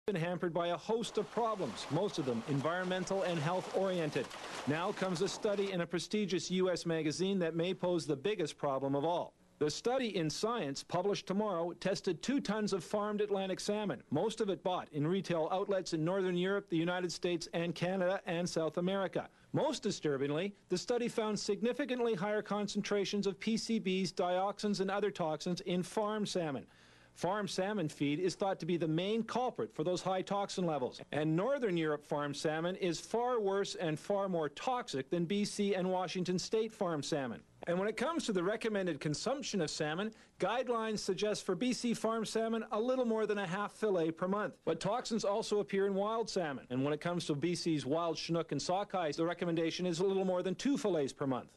been hampered by a host of problems, most of them environmental and health-oriented. Now comes a study in a prestigious U.S. magazine that may pose the biggest problem of all. The study in Science, published tomorrow, tested 2 tons of farmed Atlantic salmon, most of it bought in retail outlets in Northern Europe, the United States, and Canada and South America. Most disturbingly, the study found significantly higher concentrations of PCBs, dioxins, and other toxins in farmed salmon. Farmed salmon feed is thought to be the main culprit for those high toxin levels. And Northern Europe farmed salmon is far worse and far more toxic than BC and Washington State farmed salmon. And when it comes to the recommended consumption of salmon, guidelines suggest for BC farmed salmon a little more than a half fillet per month. But toxins also appear in wild salmon. And when it comes to BC's wild Chinook and sockeyes, the recommendation is a little more than 2 fillets per month.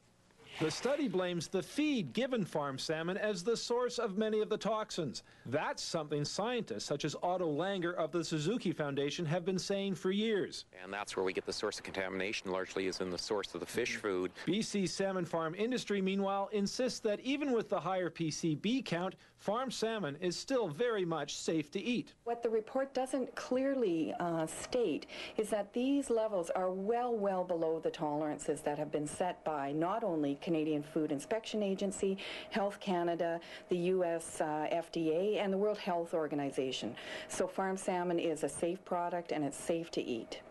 The study blames the feed given farmed salmon as the source of many of the toxins. That's something scientists such as Otto of the Suzuki Foundation have been saying for years. And that's where we get the source of contamination, largely is in the source of the fish food. BC's salmon farm industry, meanwhile, insists that even with the higher PCB count, farmed salmon is still very much safe to eat. What the report doesn't clearly state is that these levels are well below the tolerances that have been set by not only Canadian Food Inspection Agency, Health Canada, the U.S. FDA, and the World Health Organization. So farmed salmon is a safe product and it's safe to eat.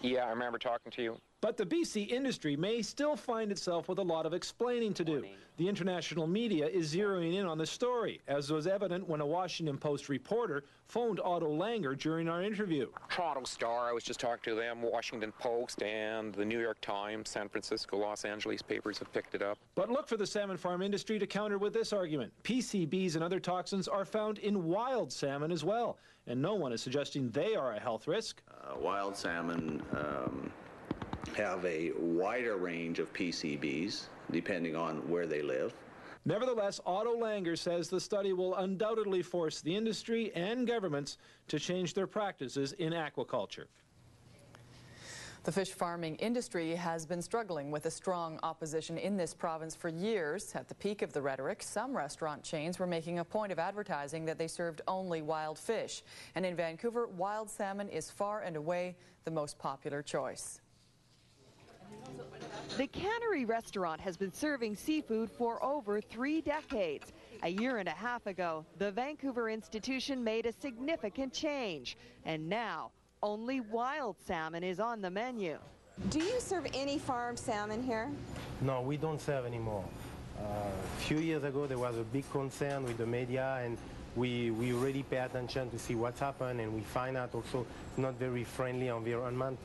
Yeah, I remember talking to you. But the BC industry may still find itself with a lot of explaining to do. The international media is zeroing in on the story, as was evident when a Washington Post reporter phoned Otto during our interview. Toronto Star, I was just talking to them, Washington Post, and the New York Times, San Francisco, Los Angeles papers have picked it up. But look for the salmon farm industry to counter with this argument. PCBs and other toxins are found in wild salmon as well, and no one is suggesting they are a health risk. Wild salmon have a wider range of PCBs, depending on where they live. Nevertheless, Otto says the study will undoubtedly force the industry and governments to change their practices in aquaculture. The fish farming industry has been struggling with a strong opposition in this province for years. At the peak of the rhetoric, some restaurant chains were making a point of advertising that they served only wild fish. And in Vancouver, wild salmon is far and away the most popular choice. The Cannery restaurant has been serving seafood for over 3 decades. A year and a half ago, the Vancouver institution made a significant change. And now, only wild salmon is on the menu. Do you serve any farmed salmon here? No, we don't serve anymore. A few years ago, there was a big concern with the media, and we really pay attention to see what's happened, and we find out also it's not very friendly environment.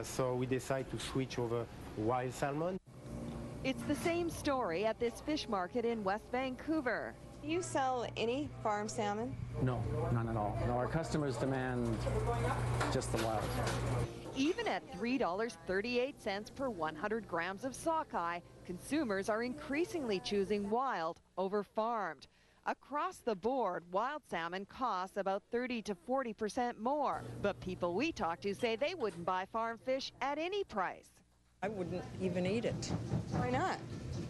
So we decide to switch over wild salmon. It's the same story at this fish market in West Vancouver. Do you sell any farmed salmon? No, none at all. No, our customers demand just the wild. Even at $3.38 per 100 grams of sockeye, consumers are increasingly choosing wild over farmed. Across the board, wild salmon costs about 30 to 40% more. But people we talk to say they wouldn't buy farm fish at any price. I wouldn't even eat it. Why not?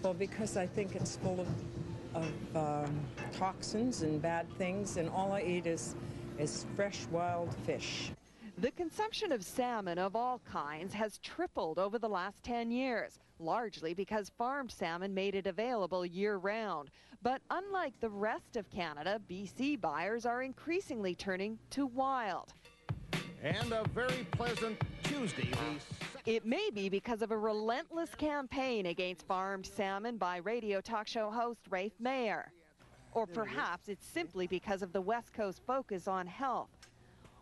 Well, because I think it's full of toxins and bad things, and all I eat is fresh wild fish. The consumption of salmon of all kinds has tripled over the last 10 years, largely because farmed salmon made it available year-round. But unlike the rest of Canada, BC buyers are increasingly turning to wild. And a very pleasant Tuesday. It may be because of a relentless campaign against farmed salmon by radio talk show host Rafe Mayer. Or perhaps it's simply because of the West Coast focus on health.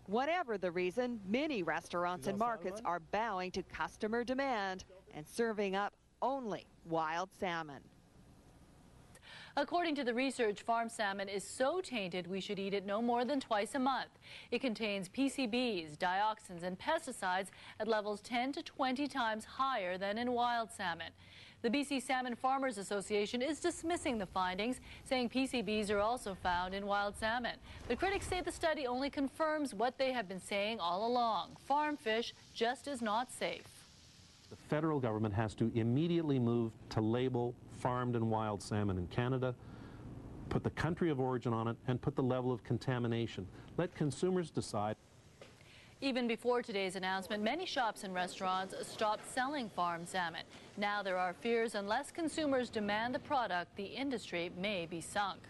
Whatever the reason, many restaurants and markets are bowing to customer demand and serving up only wild salmon. According to the research, farmed salmon is so tainted we should eat it no more than twice a month. It contains PCBs, dioxins, and pesticides at levels 10 to 20 times higher than in wild salmon. The BC Salmon Farmers Association is dismissing the findings, saying PCBs are also found in wild salmon. But critics say the study only confirms what they have been saying all along. Farm fish just is not safe. The federal government has to immediately move to label farmed and wild salmon in Canada, put the country of origin on it, and put the level of contamination. Let consumers decide. Even before today's announcement, many shops and restaurants stopped selling farm salmon. Now there are fears unless consumers demand the product, the industry may be sunk.